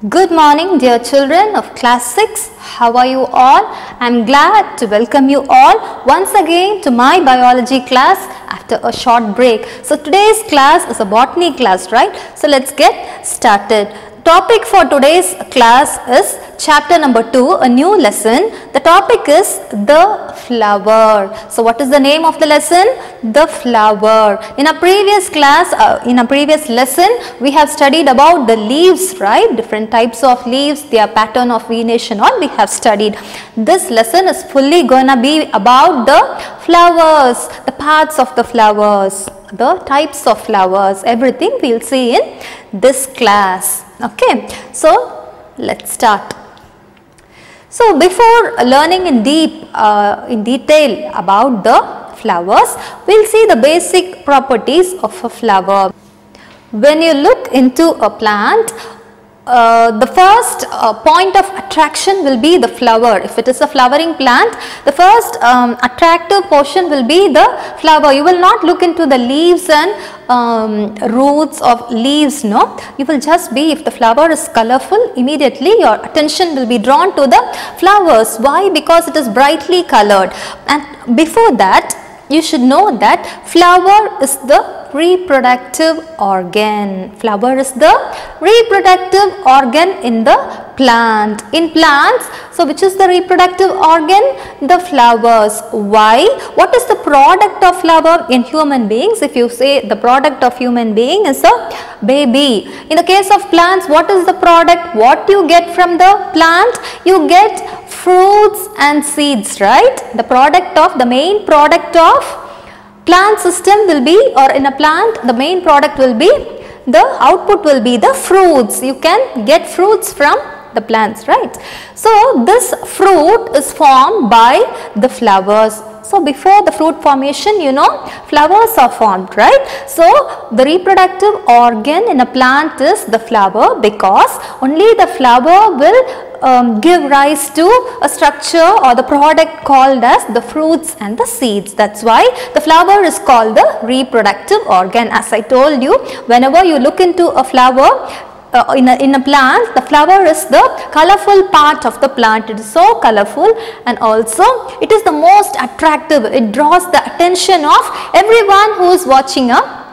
Good morning, dear children of class 6. How are you all? I am glad to welcome you all once again to my biology class after a short break. So today's class is a botany class, right? So let's get started. Topic for today's class is chapter number 2, a new lesson. The topic is the flower. So what is the name of the lesson? The flower. In a previous class, in a previous lesson, we have studied about the leaves, right? Different types of leaves, their pattern of venation, all we have studied. This lesson is fully gonna be about the flowers, the parts of the flowers, the types of flowers, everything we will see in this class. Okay, so let's start. So before learning in detail about the flowers, we'll see the basic properties of a flower. When you look into a plant, the first point of attraction will be the flower. If it is a flowering plant, the first attractive portion will be the flower. You will not look into the leaves and roots of leaves, no. You will just be, if the flower is colorful, immediately your attention will be drawn to the flowers. Why? Because it is brightly colored. And before that, you should know that flower is the reproductive organ. Flower is the reproductive organ in the plant. In plants, so which is the reproductive organ? The flowers. Why? What is the product of flower in human beings? If you say the product of human being is a baby. In the case of plants, what is the product? What you get from the plant? You get fruits and seeds, right? The main product of plant system will be, or in a plant, the main product will be, the output will be the fruits. You can get fruits from the plants, right? So this fruit is formed by the flowers. So before the fruit formation, you know, flowers are formed, right? So the reproductive organ in a plant is the flower, because only the flower will give rise to a structure or the product called as the fruits and the seeds. That's why the flower is called the reproductive organ. As I told you, whenever you look into a flower, in a plant, the flower is the colorful part of the plant. It is so colorful, and also it is the most attractive. It draws the attention of everyone who is watching a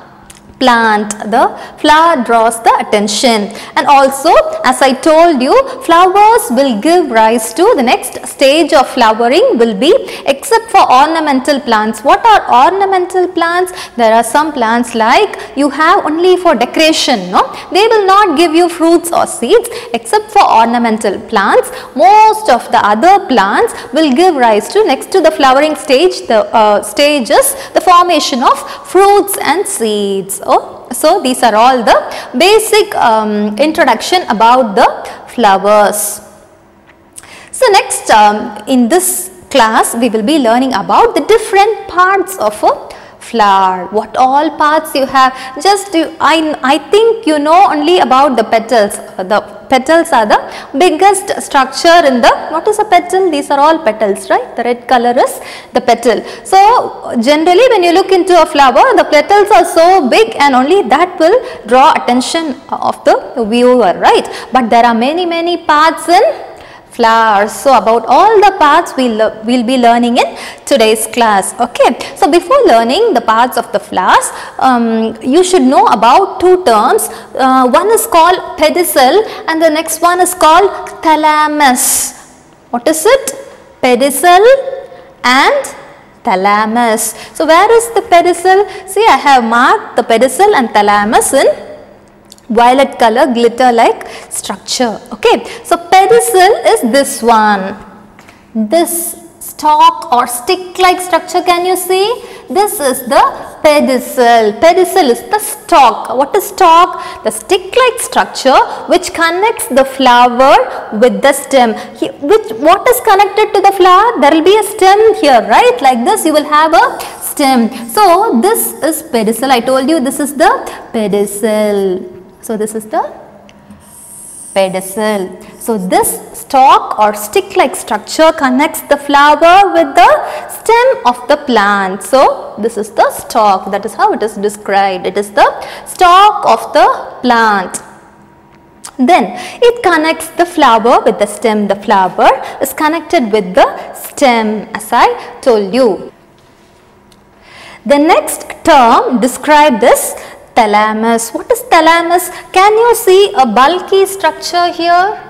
plant. The flower draws the attention, and also, as I told you, flowers will give rise to the next stage of flowering will be, except for ornamental plants. What are ornamental plants? There are some plants like you have only for decoration, no? They will not give you fruits or seeds. Except for ornamental plants, most of the other plants will give rise to, next to the flowering stage, the stage is the formation of fruits and seeds. So these are all the basic introduction about the flowers. So next, in this class we will be learning about the different parts of a flower. What all parts you have? I think you know only about the petals. The petals are the biggest structure in the, what is a petal? These are all petals, right? The red color is the petal. So generally when you look into a flower, the petals are so big, and only that will draw attention of the viewer, right? But there are many parts in flowers. So about all the parts we'll be learning in today's class. Okay, so before learning the parts of the flowers, you should know about two terms. One is called pedicel and the next one is called thalamus. What is it? Pedicel and thalamus. So where is the pedicel? See, I have marked the pedicel and thalamus in violet color, glitter like structure. Okay, so pedicel is this one, this stalk or stick like structure. Can you see? This is the pedicel. Pedicel is the stalk. What is stalk? The stick like structure which connects the flower with the stem. What is connected to the flower? There will be a stem here, right? Like this you will have a stem. So this is pedicel. I told you this is the pedicel. So this is the pedicel. So this stalk or stick like structure connects the flower with the stem of the plant. So this is the stalk. That is how it is described. It is the stalk of the plant. Then it connects the flower with the stem. The flower is connected with the stem, as I told you. The next term describe this thalamus. What is thalamus? Can you see a bulky structure here?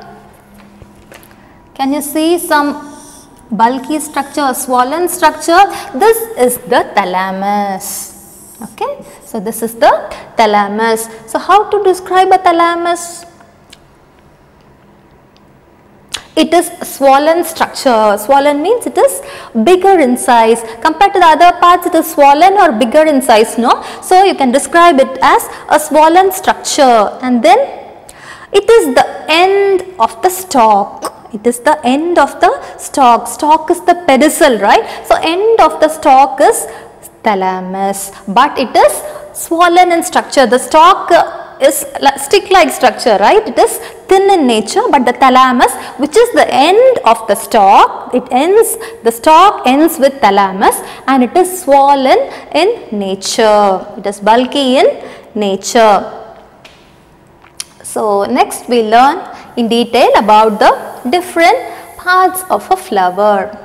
Can you see some bulky structure, a swollen structure? This is the thalamus. Okay, so this is the thalamus. So how to describe a thalamus? It is a swollen structure. Swollen means it is bigger in size. Compared to the other parts, it is swollen or bigger in size, no? So you can describe it as a swollen structure. And then it is the end of the stalk. It is the end of the stalk. Stalk is the pedicel, right? So end of the stalk is thalamus, but it is swollen in structure. The stalk is stick-like structure, right? It is thin in nature, but the thalamus, which is the end of the stalk, the stalk ends with thalamus, and it is swollen in nature. It is bulky in nature. So next we learn in detail about the different parts of a flower.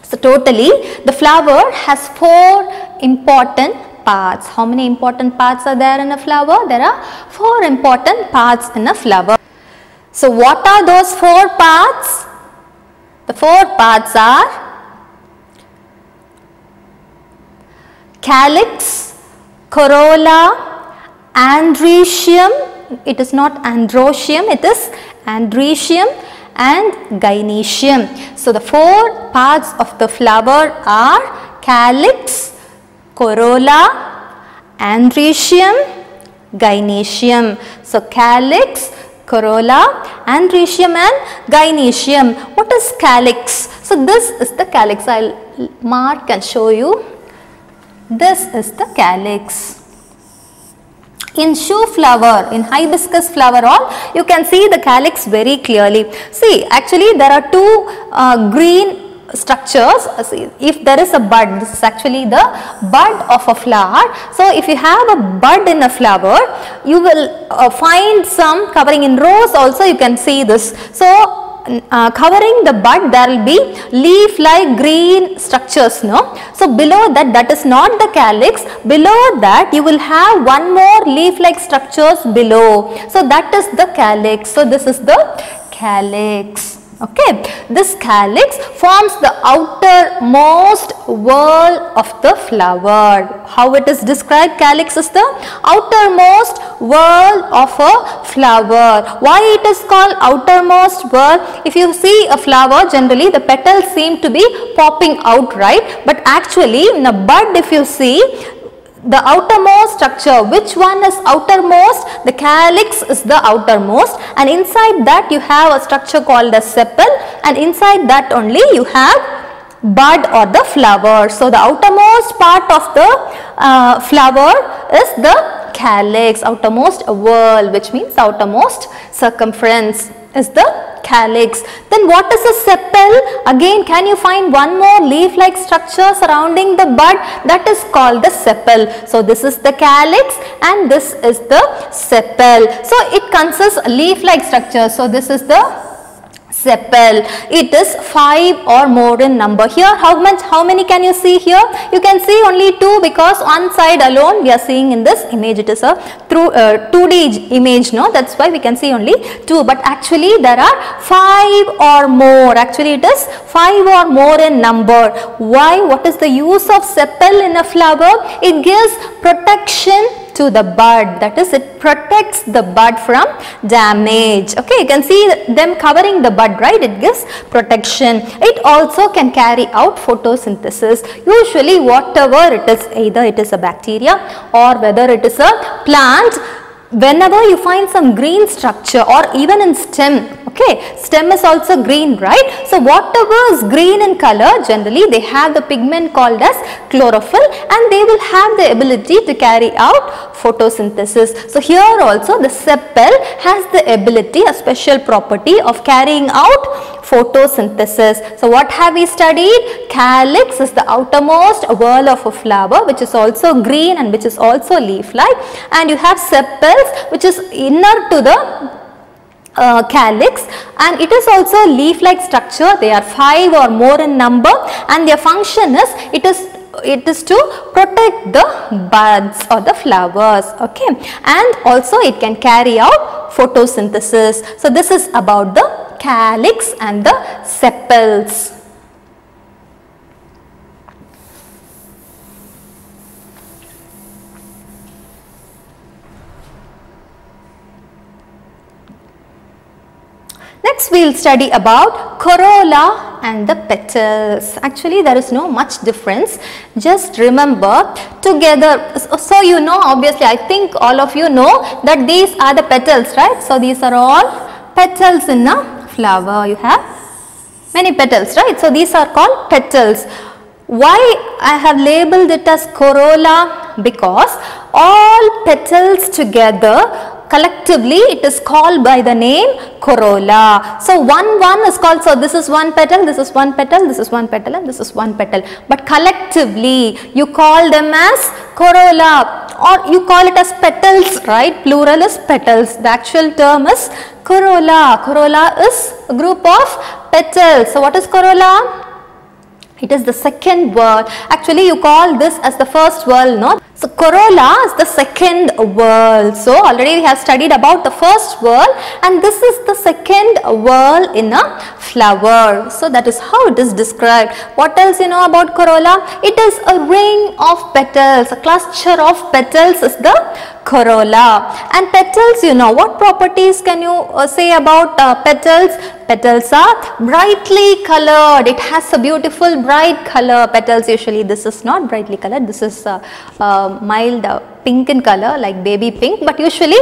So totally the flower has 4 important parts. How many important parts are there in a flower? There are 4 important parts in a flower. So what are those 4 parts? The 4 parts are calyx, corolla, androecium. It is not androecium, it is androecium and gynoecium. So the 4 parts of the flower are calyx, corolla, androecium, gynoecium. So calyx, corolla, androecium and gynoecium. What is calyx? So this is the calyx. I will mark and show you. This is the calyx. In shoe flower, in hibiscus flower all, you can see the calyx very clearly. See, actually there are 2 green structures. See, if there is a bud, this is actually the bud of a flower. So if you have a bud in a flower, you will find some covering in rows also, you can see this. So covering the bud, there will be leaf like green structures, no? So below that, that is not the calyx. Below that you will have one more leaf like structures below. So that is the calyx. So this is the calyx. Okay, this calyx forms the outermost whorl of the flower. How it is described? Calyx is the outermost whorl of a flower. Why it is called outermost whorl? If you see a flower, generally the petals seem to be popping out, right? But actually in a bud, if you see, the outermost structure, which one is outermost? The calyx is the outermost, and inside that you have a structure called a sepal, and inside that only you have bud or the flower. So the outermost part of the flower is the calyx, outermost whorl, which means outermost circumference is the calyx. Then what is a sepal? Again, can you find one more leaf like structure surrounding the bud? That is called the sepal. So this is the calyx and this is the sepal. So it consists leaf like structure. So this is the sepal. It is 5 or more in number. Here how many can you see here? You can see only 2 because one side alone we are seeing in this image. It is a 2D image, no? That's why we can see only 2, but actually there are 5 or more. Actually it is 5 or more in number. Why? What is the use of sepal in a flower? It gives protection to the bud, that is it protects the bud from damage. Okay, you can see them covering the bud, right? It gives protection. It also can carry out photosynthesis. Usually whatever it is, either it is a bacteria or whether it is a plant, whenever you find some green structure or even in stem, Okay, stem is also green, right? So whatever is green in color, generally they have the pigment called as chlorophyll, and they will have the ability to carry out photosynthesis. So here also the sepal has the ability, a special property of carrying out photosynthesis. So what have we studied? Calyx is the outermost whorl of a flower, which is also green and which is also leaf-like, and you have sepals which is inner to the calyx, and it is also leaf-like structure. They are 5 or more in number, and their function is it is to protect the buds or the flowers, okay, and also it can carry out photosynthesis. So this is about the calyx and the sepals. Next we will study about corolla and the petals. Actually there is no much difference, just remember together. So you know, obviously I think all of you know that these are the petals, right? So these are all petals in a flower. You have many petals, right? So these are called petals. Why I have labeled it as corolla? Because all petals together collectively it is called by the name corolla. So one is called, so this is one petal, this is one petal, this is one petal, and this is one petal, but collectively you call them as corolla, or you call it as petals, right? Plural is petals. The actual term is corolla. Corolla is a group of petals. So what is corolla? It is the second whorl. Actually you call this as the first whorl, no? So corolla is the second whorl. So already we have studied about the first whorl, and this is the second whorl in a flower. So that is how it is described. What else you know about corolla? It is a ring of petals. A cluster of petals is the corolla. And petals, you know, what properties can you say about petals? Petals are brightly colored. It has a beautiful bright color. Petals usually, this is not brightly colored, this is mild pink in color, like baby pink, but usually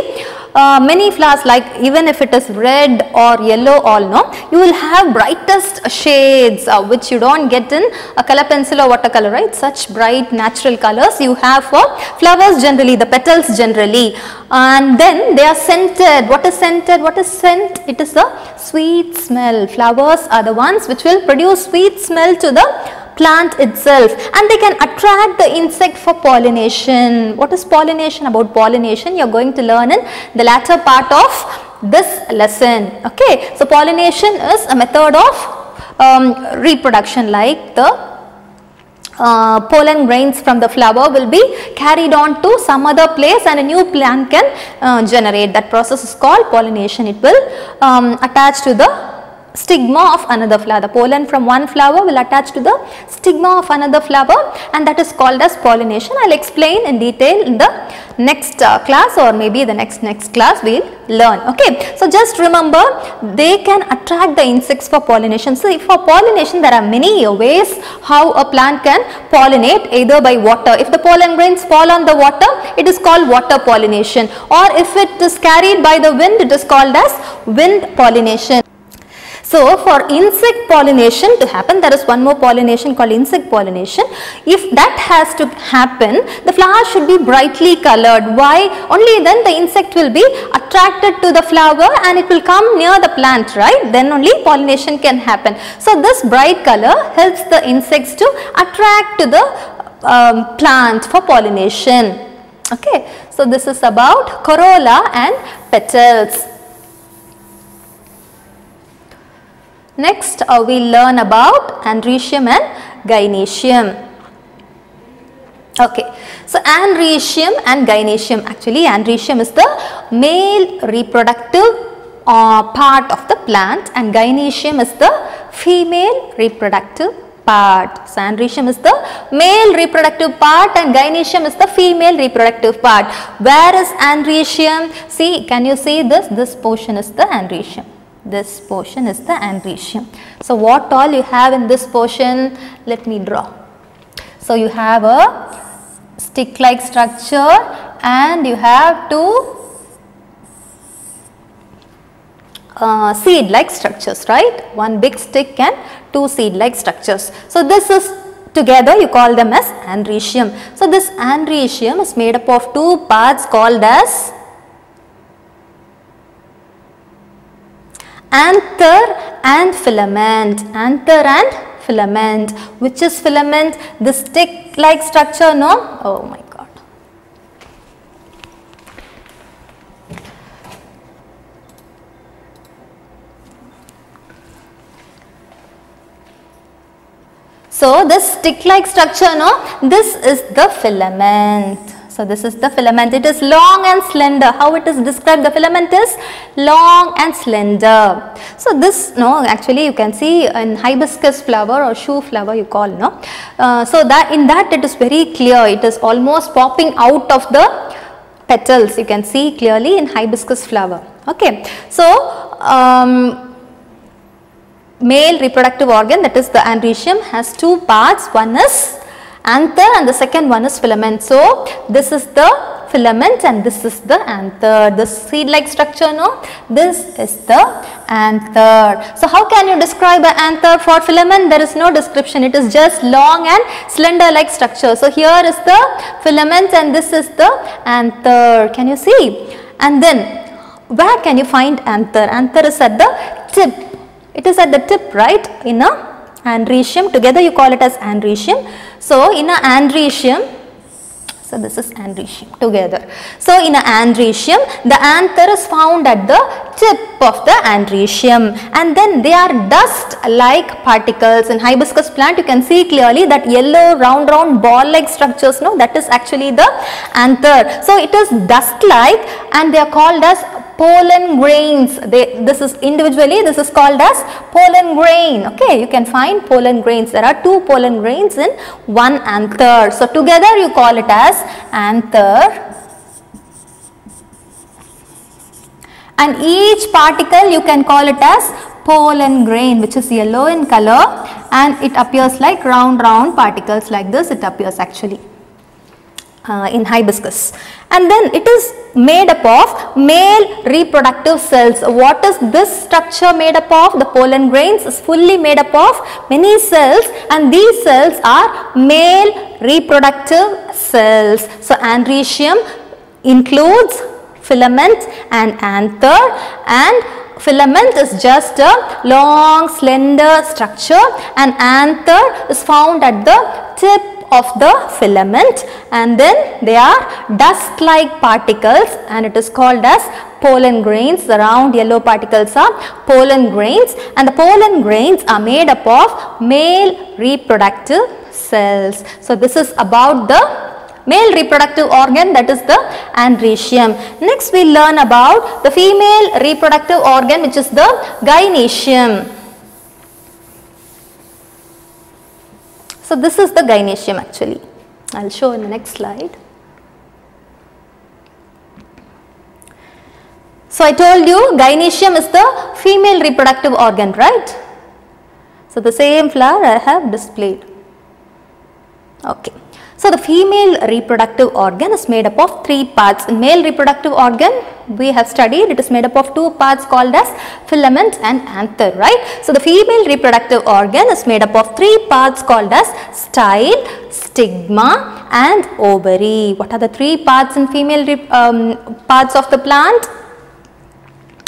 many flowers, like even if it is red or yellow, all know, you will have brightest shades which you don't get in a color pencil or watercolor, right? Such bright natural colors you have for flowers generally, the petals generally. And then they are scented. What is scented? What is scent? It is a sweet smell. Flowers are the ones which will produce sweet smell to the plant itself, and they can attract the insect for pollination. What is pollination? About pollination you are going to learn in the latter part of this lesson. Okay, so pollination is a method of reproduction, like the pollen grains from the flower will be carried on to some other place and a new plant can generate. That process is called pollination. It will attach to the stigma of another flower. The pollen from one flower will attach to the stigma of another flower, and that is called as pollination. I will explain in detail in the next class, or maybe the next class we will learn. Okay, so just remember they can attract the insects for pollination. So for pollination there are many ways how a plant can pollinate, either by water. If the pollen grains fall on the water, it is called water pollination, or if it is carried by the wind, it is called as wind pollination. So for insect pollination to happen, there is one more pollination called insect pollination. If that has to happen, the flower should be brightly colored. Why? Only then the insect will be attracted to the flower and it will come near the plant, right? Then only pollination can happen. So this bright color helps the insects to attract to the plant for pollination. Okay, so this is about corolla and petals. Next we learn about androecium and gynoecium. Okay, so androecium and gynoecium, actually androecium is the male reproductive part of the plant and gynoecium is the female reproductive part. So androecium is the male reproductive part and gynoecium is the female reproductive part. Where is androecium? See, can you see this? This portion is the androecium. This portion is the androecium. So what all you have in this portion? Let me draw. So you have a stick-like structure and you have two seed-like structures, right? One big stick and two seed-like structures. So this is together you call them as androecium. So this androecium is made up of two parts called as anther and filament. Anther and filament. Which is filament? The stick-like structure, no? Oh my God. So this stick-like structure, no? This is the filament. So this is the filament. It is long and slender. How it is described? The filament is long and slender. So this, no, actually you can see in hibiscus flower or shoe flower you call, no. So that in that it is very clear. It is almost popping out of the petals. You can see clearly in hibiscus flower. Okay. So male reproductive organ, that is the androecium, has two parts. One is anther and the second one is filament. So this is the filament and this is the anther. The seed-like structure, no? This is the anther. So how can you describe an anther for filament? There is no description. It is just long and slender-like structure. So here is the filament and this is the anther. Can you see? And then where can you find anther? Anther is at the tip. It is at the tip, right? In a androecium. Together you call it as androecium. So in a androecium, so this is androecium together. So in a androecium, the anther is found at the tip of the androecium, and then they are dust-like particles. In hibiscus plant, you can see clearly that yellow round ball-like structures. No, that is actually the anther. So it is dust-like, and they are called as pollen grains. This is individually, this is called as pollen grain. Okay, you can find pollen grains. There are two pollen grains in one anther. So together you call it as anther, and each particle you can call it as pollen grain, which is yellow in color, and it appears like round particles like this. It appears actually in hibiscus, and then it is made up of male reproductive cells. What is this structure made up of? The pollen grains is fully made up of many cells, and these cells are male reproductive cells. So androecium includes filament and anther, and filament is just a long slender structure, and anther is found at the tip of the filament, and then they are dust-like particles, and it is called as pollen grains. The round yellow particles are pollen grains, and the pollen grains are made up of male reproductive cells. So this is about the male reproductive organ, that is the androecium. Next we learn about the female reproductive organ, which is the gynoecium. So this is the gynoecium actually. I will show in the next slide. So I told you gynoecium is the female reproductive organ, right? So the same flower I have displayed. Okay. So the female reproductive organ is made up of three parts. In male reproductive organ, we have studied it is made up of two parts called as filament and anther, right? So the female reproductive organ is made up of three parts called as style, stigma and ovary. What are the three parts in female parts of the plant?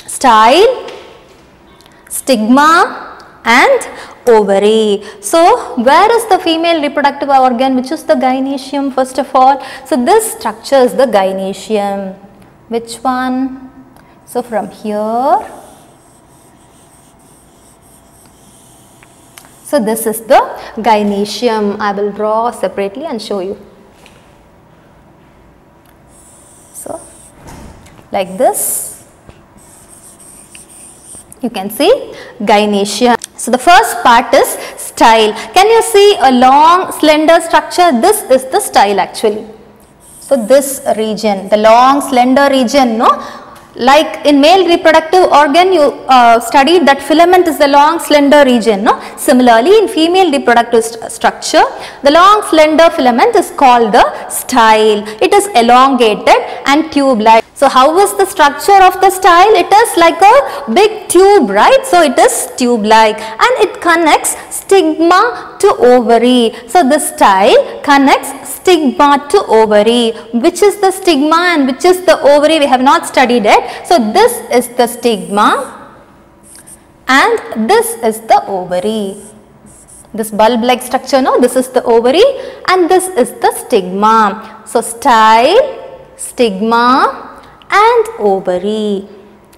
Style, stigma and ovary. So where is the female reproductive organ, which is the gynoecium first of all? So this structure is the gynoecium. Which one? So from here, so this is the gynoecium. I will draw separately and show you. So like this, you can see gynoecium. So the first part is style. Can you see a long slender structure? This is the style actually. So this region, the long slender region, no? Like in male reproductive organ, you studied that filament is the long slender region, no? Similarly, in female reproductive structure, the long slender filament is called the style. It is elongated and tube-like. So how is the structure of the style? It is like a big tube, right? So it is tube-like and it connects stigma to ovary. So the style connects stigma to ovary. Which is the stigma and which is the ovary? We have not studied it. So this is the stigma and this is the ovary. This bulb-like structure, no? This is the ovary and this is the stigma. So style, stigma and ovary.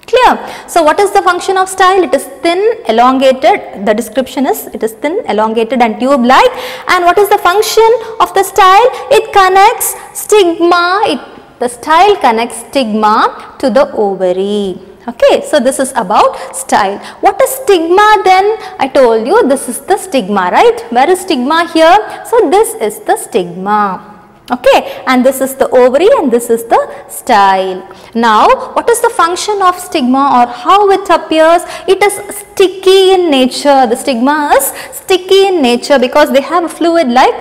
Clear? So what is the function of style? It is thin, elongated. The description is it is thin, elongated and tube-like. And what is the function of the style? It connects stigma. The style connects stigma to the ovary. Okay, so this is about style. What is stigma then? I told you this is the stigma, right? Where is stigma here? So this is the stigma. Okay, and this is the ovary and this is the style. Now, what is the function of stigma or how it appears? It is sticky in nature. The stigma is sticky in nature because they have a fluid like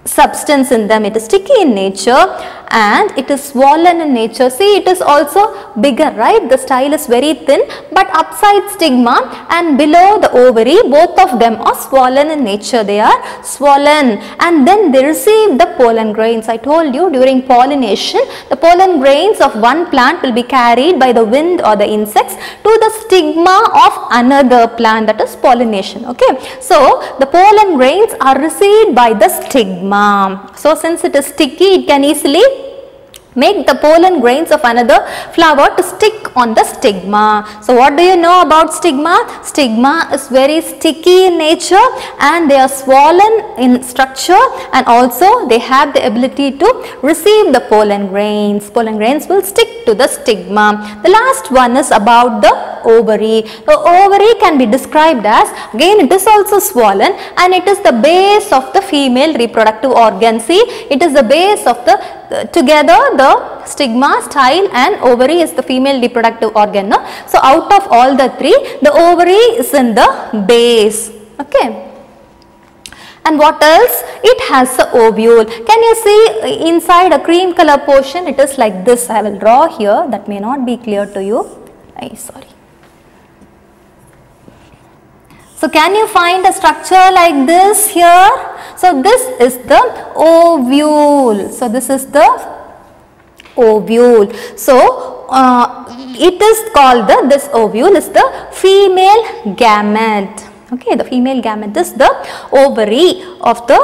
substance in them. It is sticky in nature and it is swollen in nature. See, it is also bigger, right? The style is very thin, but upside stigma and below the ovary, both of them are swollen in nature. They are swollen and then they receive the pollen grains. I told you during pollination, the pollen grains of one plant will be carried by the wind or the insects to the stigma of another plant, that is pollination. Okay, so the pollen grains are received by the stigma. So since it is sticky, it can easily make the pollen grains of another flower to stick on the stigma. So what do you know about stigma? Stigma is very sticky in nature and they are swollen in structure and also they have the ability to receive the pollen grains. Pollen grains will stick to the stigma. The last one is about the ovary. The ovary can be described as, again it is also swollen and it is the base of the female reproductive organ. See, it is the base of the together the stigma, style and ovary is the female reproductive organ. No? So out of all the three, the ovary is in the base. Okay. And what else? It has the ovule. Can you see inside a cream color portion? It is like this. I will draw here. That may not be clear to you. Sorry. So can you find a structure like this here? So this is the ovule. So this is the ovule. So it is called this ovule is the female gamete. Okay, the female gamete is the ovary of the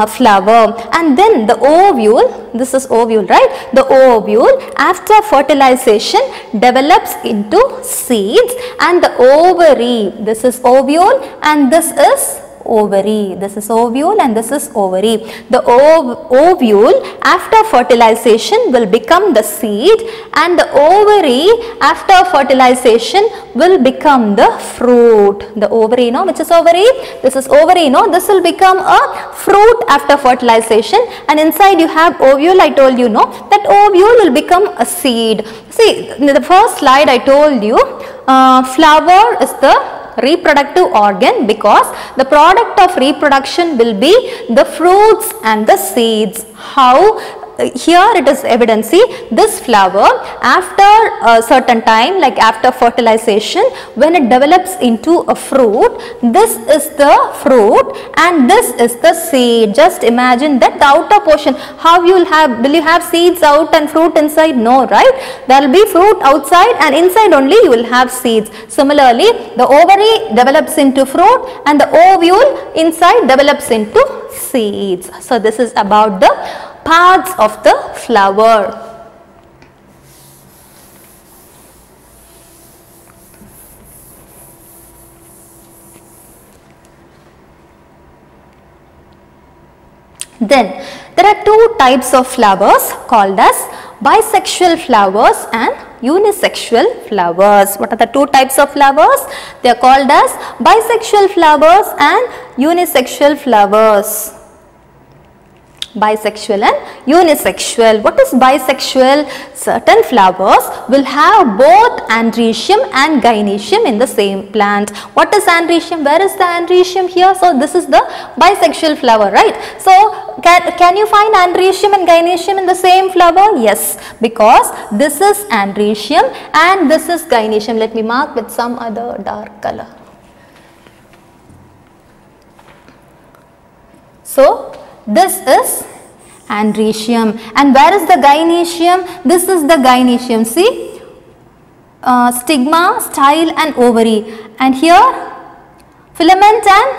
flower, and then the ovule, this is ovule, right? The ovule after fertilization develops into seeds, and the ovary, this is ovule and this is ovary. This is ovule and this is ovary. The ovule after fertilization will become the seed and the ovary after fertilization will become the fruit. The ovary, which is ovary? This is ovary, this will become a fruit after fertilization, and inside you have ovule. I told you, that ovule will become a seed. See, in the first slide I told you, flower is the reproductive organ because the product of reproduction will be the fruits and the seeds. How? Here it is evident. See, this flower after a certain time, like after fertilization, when it develops into a fruit, this is the fruit and this is the seed. Just imagine that the outer portion, how you will have seeds out and fruit inside? No, right? There will be fruit outside and inside only you will have seeds. Similarly, the ovary develops into fruit and the ovule inside develops into seeds. So this is about the parts of the flower. Then there are two types of flowers called as bisexual flowers and unisexual flowers. What are the two types of flowers? They are called as bisexual flowers and unisexual flowers. Bisexual and unisexual. What is bisexual? Certain flowers will have both androecium and gynoecium in the same plant. What is androecium? Where is the androecium here? So this is the bisexual flower, right? So can you find androecium and gynoecium in the same flower? Yes, because this is androecium and this is gynoecium. Let me mark with some other dark color. So this is androecium, and where is the gynoecium? This is the gynoecium. See, stigma, style and ovary, and here filament and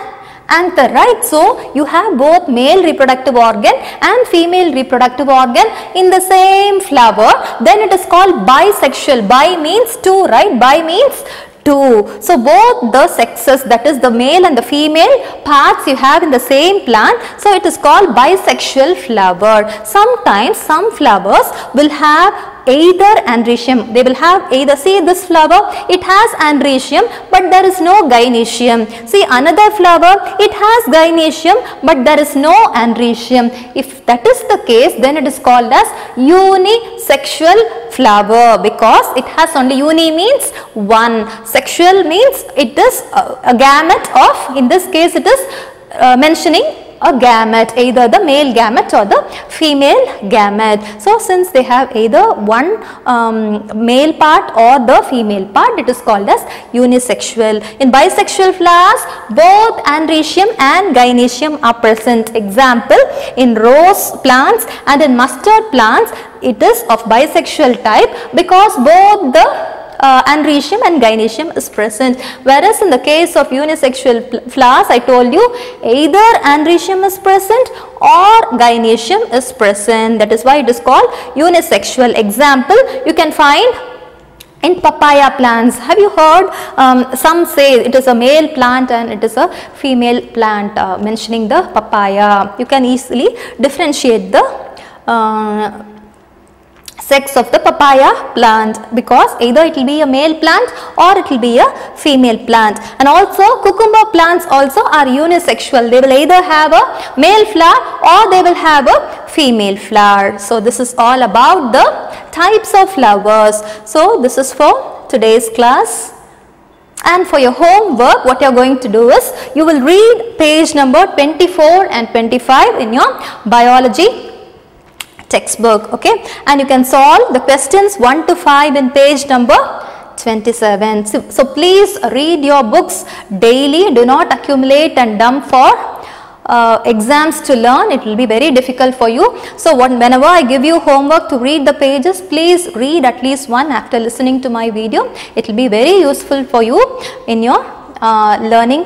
anther, right? So you have both male reproductive organ and female reproductive organ in the same flower. Then it is called bisexual. Bi means two, right? Bi means two. So both the sexes, that is the male and the female parts, you have in the same plant. So it is called bisexual flower. Sometimes some flowers will have either androecium. They will have either, see this flower, it has androecium but there is no gynoecium. See another flower, it has gynoecium but there is no androecium. If that is the case, then it is called as unisexual flower, because it has only, uni means one, sexual means it is a gamete of, in this case it is mentioning a gamete, either the male gamete or the female gamete. So since they have either one male part or the female part, it is called as unisexual. In bisexual flowers, both androecium and gynoecium are present. Example, in rose plants and in mustard plants, it is of bisexual type because both the androecium and gynoecium is present. Whereas in the case of unisexual flowers, I told you either androecium is present or gynoecium is present. That is why it is called unisexual. Example, you can find in papaya plants. Have you heard some say it is a male plant and it is a female plant, mentioning the papaya. You can easily differentiate the sex of the papaya plant because either it will be a male plant or it will be a female plant. And also cucumber plants also are unisexual. They will either have a male flower or they will have a female flower. So this is all about the types of flowers. So this is for today's class. And for your homework, what you are going to do is you will read page number 24 and 25 in your biology textbook, okay, and you can solve the questions 1 to 5 in page number 27. So please read your books daily. Do not accumulate and dump for exams to learn. It will be very difficult for you. So whenever I give you homework to read the pages, please read at least one after listening to my video. It will be very useful for you in your learning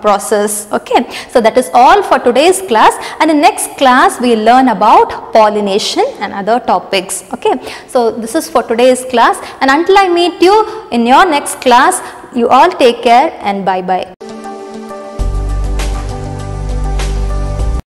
process. Okay, so that is all for today's class, and in next class we will learn about pollination and other topics. Okay, so this is for today's class, and until I meet you in your next class, you all take care and bye bye.